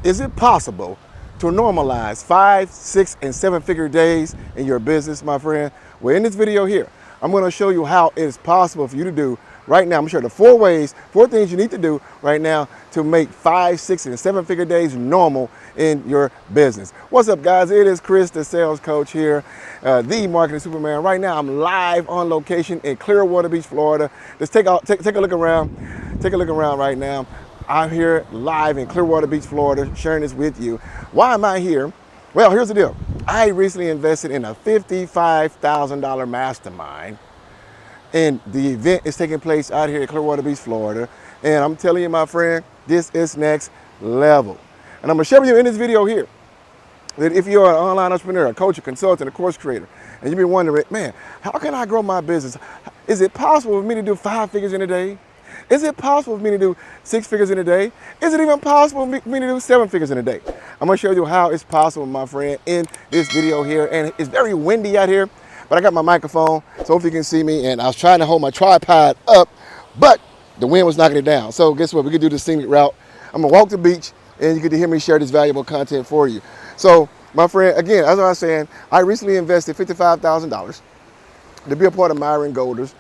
Is it possible to normalize 5, 6, and 7-figure days in your business, my friend? Well, in this video here, I'm going to show you how it is possible for you to do right now. I'm going to show you the 4 things you need to do right now to make 5, 6, and 7-figure days normal in your business. What's up, guys? It is Chris, the sales coach here, the marketing superman. Right now, I'm live on location in Clearwater Beach, Florida. Just take a look around. Take a look around right now. I'm here live in Clearwater Beach, Florida, sharing this with you. Why am I here? Well, here's the deal. I recently invested in a $55,000 mastermind, and the event is taking place out here at Clearwater Beach, Florida. And I'm telling you, my friend, this is next level. And I'm gonna share with you in this video here that if you're an online entrepreneur, a coach, a consultant, a course creator, and you've been wondering, man, how can I grow my business? Is it possible for me to do 5 figures in a day? Is it possible for me to do 6 figures in a day? Is it even possible for me to do 7 figures in a day? I'm gonna show you how it's possible, my friend, in this video here. And it's very windy out here, but I got my microphone, so hopefully you can see me. And I was trying to hold my tripod up, but the wind was knocking it down. So guess what? We could do the scenic route. I'm gonna walk the beach, and you get to hear me share this valuable content for you. So, my friend, again, as I was saying, I recently invested $55,000 to be a part of Myron Golden's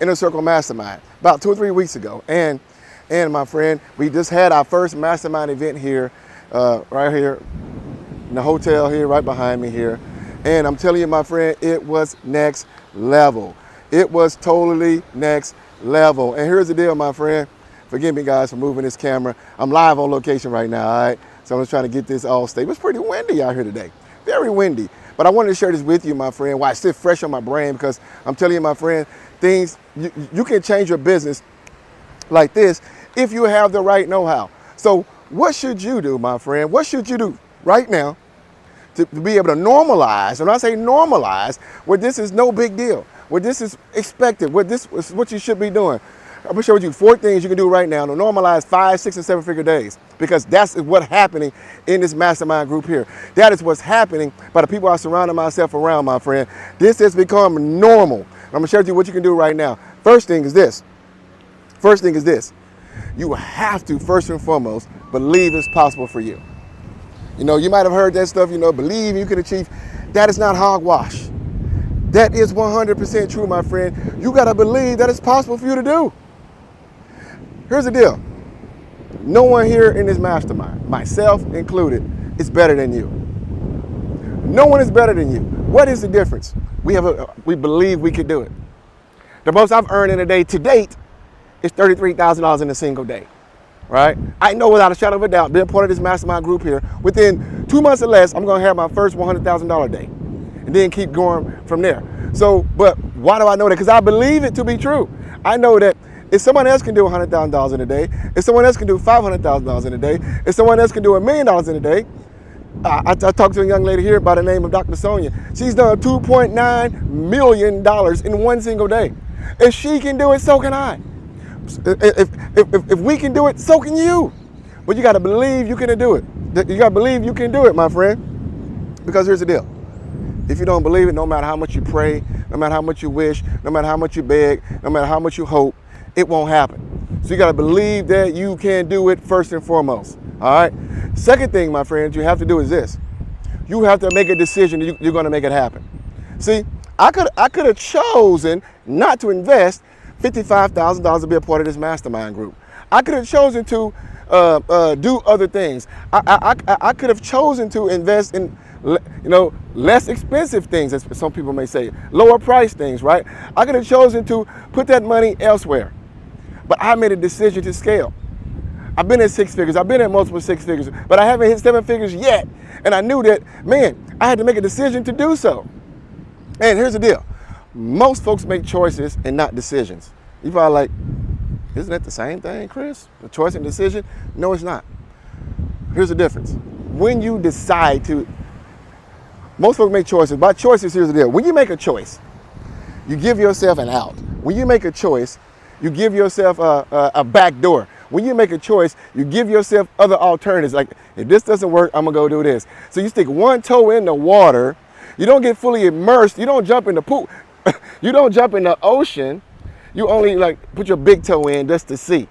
Inner Circle Mastermind about 2 or 3 weeks ago. And my friend, we just had our first mastermind event here, right here in the hotel here, right behind me here. And I'm telling you, my friend, it was next level. It was totally next level. And here's the deal, my friend. Forgive me, guys, for moving this camera. I'm live on location right now, all right? So I'm just trying to get this all stable. It's pretty windy out here today, very windy. But I wanted to share this with you, my friend, why it's still fresh on my brain, because I'm telling you, my friend, you can change your business like this if you have the right know-how. So what should you do, my friend? What should you do right now to be able to normalize? And when I say normalize, where this is no big deal, where this is expected, where this is what you should be doing. I'm gonna share with you 4 things you can do right now to normalize 5, 6, and 7-figure days, because that's what's happening in this mastermind group here. That is what's happening by the people I surrounded myself around, my friend. This has become normal. I'm gonna share with you what you can do right now. First thing is this. You have to, first and foremost, believe it's possible for you. You know, you might have heard that stuff, you know, believe you can achieve. That is not hogwash. That is 100% true, my friend. You gotta believe that it's possible for you to do. Here's the deal. No one here in this mastermind, myself included, is better than you. No one is better than you. What is the difference? We believe we could do it. The most I've earned in a day to date is $33,000 in a single day, right? I know without a shadow of a doubt, being part of this mastermind group here, within 2 months or less, I'm gonna have my first $100,000 day, and then keep going from there. So, but why do I know that? Because I believe it to be true. I know that if someone else can do $100,000 in a day, if someone else can do $500,000 in a day, if someone else can do $1 million in a day, I talked to a young lady here by the name of Dr. Sonia. She's done $2.9 million in one single day. If she can do it, so can I. If we can do it, so can you. But you got to believe you can do it. You got to believe you can do it, my friend. Because here's the deal. If you don't believe it, no matter how much you pray, no matter how much you wish, no matter how much you beg, no matter how much you hope, it won't happen. So you got to believe that you can do it first and foremost. All right. Second thing, my friends, you have to do is this. You have to make a decision that you're going to make it happen. See, I could have chosen not to invest $55,000 to be a part of this mastermind group. I could have chosen to do other things. I could have chosen to invest in, you know, less expensive things, as some people may say, lower price things, right? I could have chosen to put that money elsewhere. But I made a decision to scale. I've been at 6 figures. I've been at multiple 6 figures, but I haven't hit 7 figures yet. And I knew that, man, I had to make a decision to do so. And here's the deal. Most folks make choices and not decisions. You're probably like, isn't that the same thing, Chris? A choice and decision? No, it's not. Here's the difference. When you decide to, most folks make choices. By choices, here's the deal. When you make a choice, you give yourself an out. When you make a choice, you give yourself a back door. When you make a choice, you give yourself other alternatives. Like, if this doesn't work, I'm gonna go do this. So you stick one toe in the water. You don't get fully immersed. You don't jump in the pool. You don't jump in the ocean. You only like put your big toe in just to see,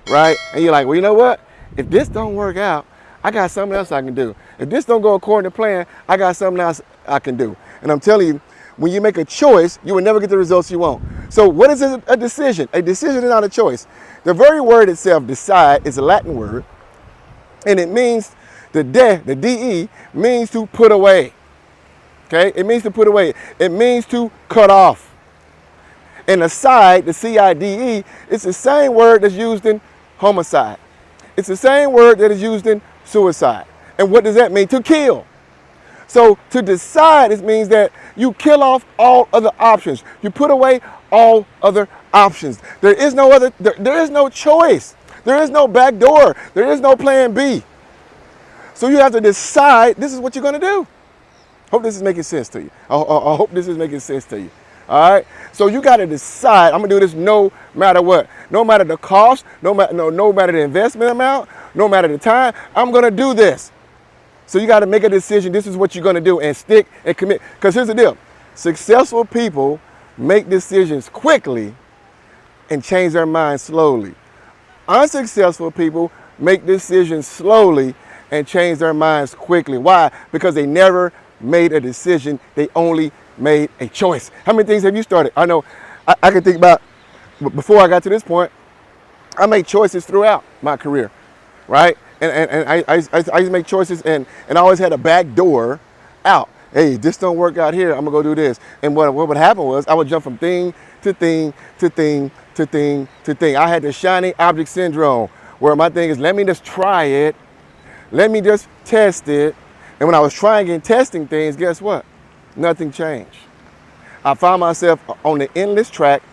right? And you're like, well, you know what? If this don't work out, I got something else I can do. If this don't go according to plan, I got something else I can do. And I'm telling you, when you make a choice, you will never get the results you want. So what is a decision? A decision is not a choice. The very word itself, decide, is a Latin word, and it means, the D-E, means to put away. Okay? It means to put away. It means to cut off. And aside, the C-I-D-E, it's the same word that's used in homicide. It's the same word that is used in suicide. And what does that mean? To kill. So to decide, it means that you kill off all other options. You put away all other options. There is no other, there is no choice. There is no back door. There is no plan B. So you have to decide this is what you're going to do. Hope this is making sense to you. I hope this is making sense to you. All right. So you got to decide. I'm going to do this no matter what. No matter the cost, no matter the investment amount, no matter the time, I'm going to do this. So you got to make a decision. This is what you're going to do, and stick and commit. Because here's the deal. Successful people make decisions quickly and change their mind slowly. Unsuccessful people make decisions slowly and change their minds quickly. Why? Because they never made a decision. They only made a choice. How many things have you started? I know I can think about, before I got to this point, I made choices throughout my career, right? And I used to make choices, and I always had a back door out. Hey, this don't work out here, I'm gonna go do this. And what would happen was I would jump from thing to thing to thing to thing to thing. I had the shiny object syndrome, where my thing is, let me just try it, let me just test it. And when I was trying and testing things, guess what? Nothing changed. I found myself on the endless track,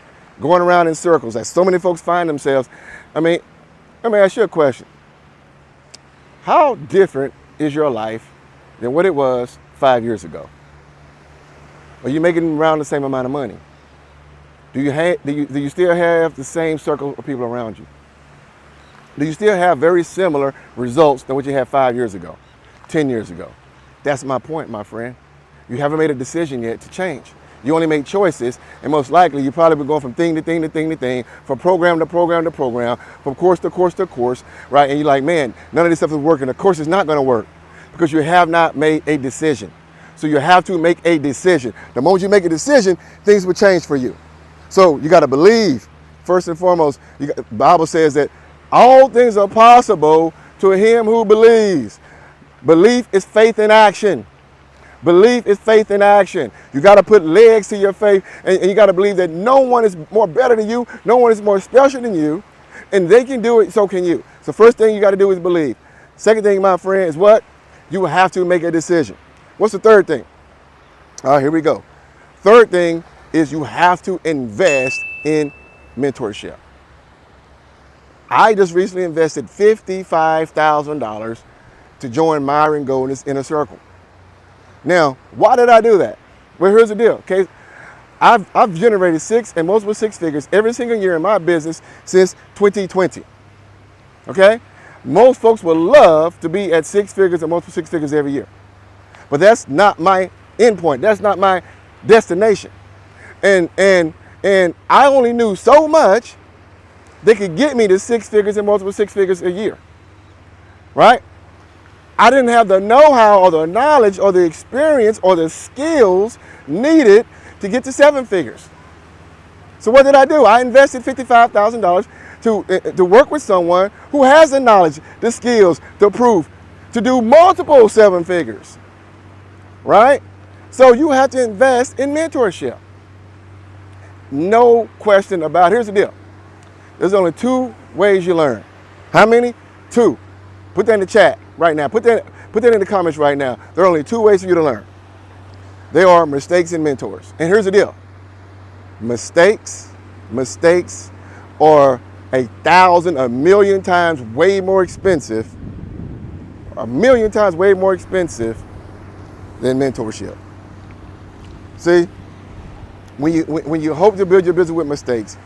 going around in circles, as so many folks find themselves. I mean, let me ask you a question. How different is your life than what it was 5 years ago? Are you making around the same amount of money? Do you still have the same circle of people around you? Do you still have very similar results than what you had 5 years ago, 10 years ago? That's my point, my friend. You haven't made a decision yet to change. You only make choices, and most likely you probably been going from thing to thing to thing to thing, from program to program to program, from course to course to course, right? And you're like, man, none of this stuff is working. Of course it's not going to work because you have not made a decision. So you have to make a decision. The moment you make a decision, things will change for you. So you got to believe, first and foremost. The Bible says that all things are possible to him who believes. Belief is faith in action. Belief is faith in action. You got to put legs to your faith, and you got to believe that no one is more better than you, no one is more special than you, and they can do it, so can you. So first thing you got to do is believe. Second thing, my friend, is what? You have to make a decision. What's the third thing? All right, here we go. Third thing is you have to invest in mentorship. I just recently invested $55,000 to join Myron Golden's inner circle. Now, why did I do that? Well, here's the deal, okay? I've generated multiple six figures every single year in my business since 2020, okay? Most folks would love to be at six figures or multiple six figures every year. But that's not my endpoint. That's not my destination. And I only knew so much that could get me to six figures and multiple six figures a year, right? I didn't have the know-how or the knowledge or the experience or the skills needed to get to seven figures. So what did I do? I invested $55,000 to work with someone who has the knowledge, the skills, the proof to do multiple seven figures, right? So you have to invest in mentorship. No question about it. Here's the deal. There's only two ways you learn. How many? Two. Put that in the chat right now. Put that in the comments right now. There are only two ways for you to learn. They are mistakes and mentors. And here's the deal. Mistakes are 1,000, a million times way more expensive, than mentorship. See, when you hope to build your business with mistakes,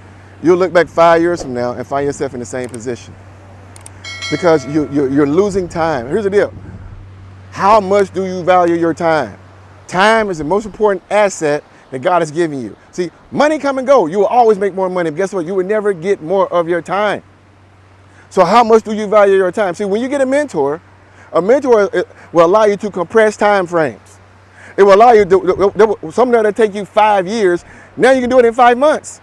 you'll look back 5 years from now and find yourself in the same position. Because you're losing time. Here's the deal. How much do you value your time? Time is the most important asset that God has given you. See, money come and go. You will always make more money. But guess what? You will never get more of your time. So how much do you value your time? See, when you get a mentor A mentor will allow you to compress time frames. It will allow you to, something that'll take you 5 years, now you can do it in 5 months.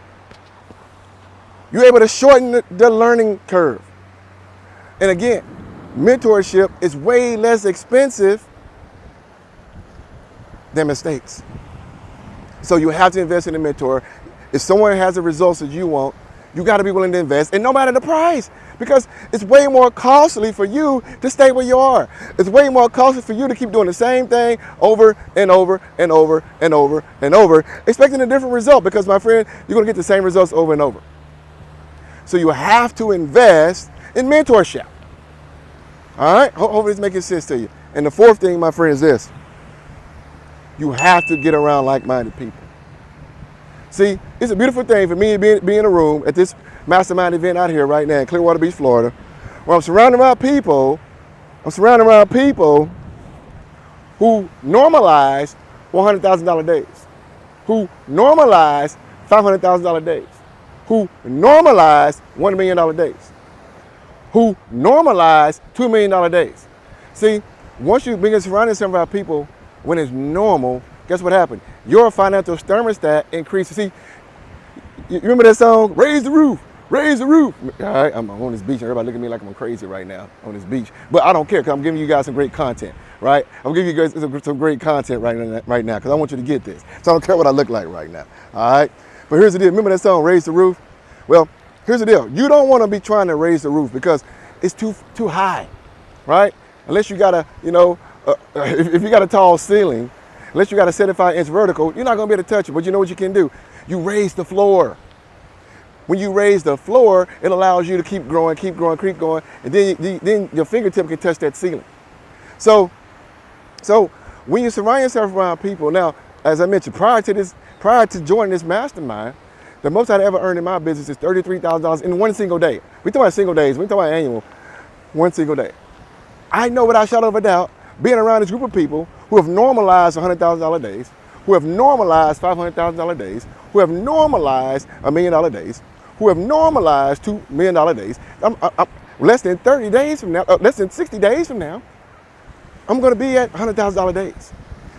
You're able to shorten the learning curve. And again, mentorship is way less expensive than mistakes. So you have to invest in a mentor. If someone has the results that you want, you got to be willing to invest, and no matter the price, because it's way more costly for you to stay where you are. It's way more costly for you to keep doing the same thing over and over and over and over and over, expecting a different result, because my friend, you're going to get the same results over and over. So you have to invest in mentorship. All right? Hopefully it's making sense to you. And the fourth thing, my friend, is this. You have to get around like-minded people. See, it's a beautiful thing for me to be in a room at this mastermind event out here right now in Clearwater Beach, Florida, where I'm surrounded around people who normalize $100,000 days, who normalize $500,000 days, who normalize $1 million days, who normalize $2 million days. See, once you begin surrounding yourself around people when it's normal, guess what happened? Your financial thermostat increases. See, you remember that song, Raise the Roof, Raise the Roof? All right, I'm on this beach and everybody looking at me like I'm crazy right now on this beach. But I don't care, because I'm giving you guys some great content, right? I'm giving you guys some great content right now because I want you to get this. So I don't care what I look like right now, all right? But here's the deal. Remember that song, Raise the Roof? Well, here's the deal. You don't want to be trying to raise the roof because it's too high, right? Unless you got a, if you got a tall ceiling, unless you got a 75-inch vertical, you're not going to be able to touch it. But you know what you can do? You raise the floor. When you raise the floor, it allows you to keep growing, keep going, and then your fingertip can touch that ceiling. So when you surround yourself around people, now, as I mentioned, prior to joining this mastermind, the most I'd ever earned in my business is $33,000 in one single day. We talk about single days, we talk about annual, one single day. I know without a shadow of a doubt, being around this group of people who have normalized $100,000 days, who have normalized $500,000 days, who have normalized $1 million days, who have normalized $2 million days, I'm less than 30 days from now, less than 60 days from now, I'm going to be at $100,000 days.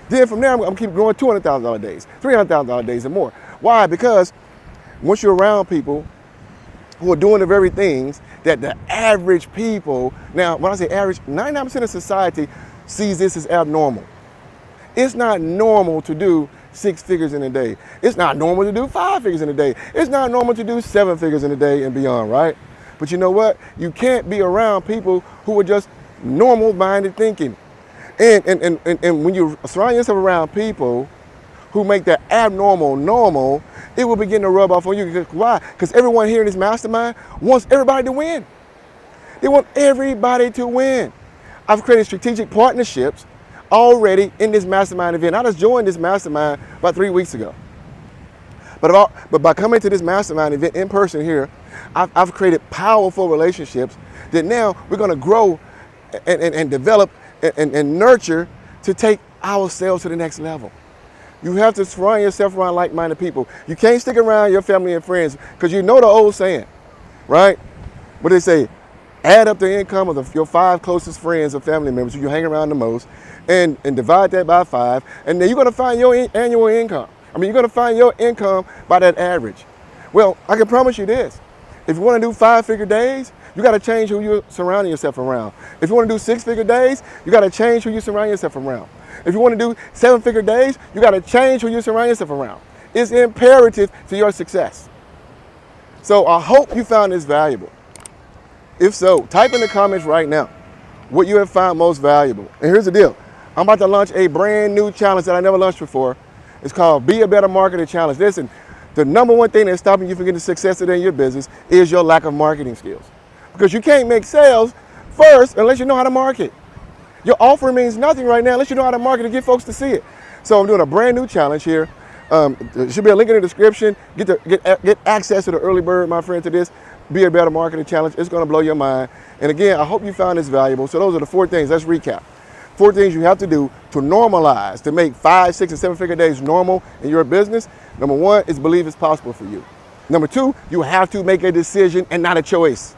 Then from there, I'm going to keep growing $200,000 days, $300,000 days and more. Why? Because once you're around people who are doing the very things that the average people, now when I say average, 99% of society sees this as abnormal. It's not normal to do 6 figures in a day. It's not normal to do 5 figures in a day. It's not normal to do 7 figures in a day and beyond, right? But you know what? You can't be around people who are just normal-minded thinking. And when you surround yourself around people who make that abnormal normal, it will begin to rub off on you. Why? Because everyone here in this mastermind wants everybody to win. They want everybody to win. I've created strategic partnerships already in this mastermind event. I just joined this mastermind about 3 weeks ago. But by coming to this mastermind event in person here, I've created powerful relationships that now we're going to grow and develop and nurture to take ourselves to the next level. You have to surround yourself around like-minded people. You can't stick around your family and friends because you know the old saying, right? What they say, add up the income of your 5 closest friends or family members who you hang around the most and divide that by 5, and then you're going to find your annual income. You're going to find your income by that average. Well, I can promise you this. If you want to do 5-figure days, you got to change who you're surrounding yourself around. If you want to do 6-figure days, you got to change who you surround yourself around. If you want to do 7-figure days, you got to change who you surround yourself around. It's imperative to your success. So I hope you found this valuable. If so, type in the comments right now what you have found most valuable. And here's the deal. I'm about to launch a brand new challenge that I never launched before. It's called Be a Better Marketer Challenge. Listen, the number one thing that's stopping you from getting success in your business is your lack of marketing skills. Because you can't make sales first unless you know how to market. Your offer means nothing right now unless you know how to market and get folks to see it. So I'm doing a brand new challenge here. There should be a link in the description. Get access to the early bird, my friend, to this Be a Better Marketing Challenge. It's going to blow your mind. And again, I hope you found this valuable. So those are the 4 things. Let's recap. 4 things you have to do to normalize, to make 5, 6, and 7-figure days normal in your business. Number 1 is believe it's possible for you. Number 2, you have to make a decision and not a choice.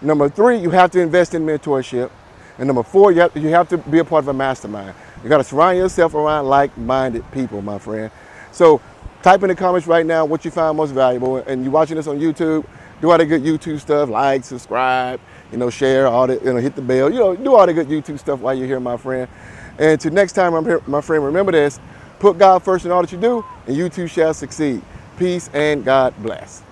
Number 3, you have to invest in mentorship. And number 4, you have to be a part of a mastermind. You got to surround yourself around like-minded people, my friend. So type in the comments right now what you found most valuable. And you're watching this on YouTube, do all the good YouTube stuff, like, subscribe, share, all the, hit the bell, do all the good YouTube stuff while you're here, my friend. And until next time, my friend, remember this, put God first in all that you do, and you too shall succeed. Peace and God bless.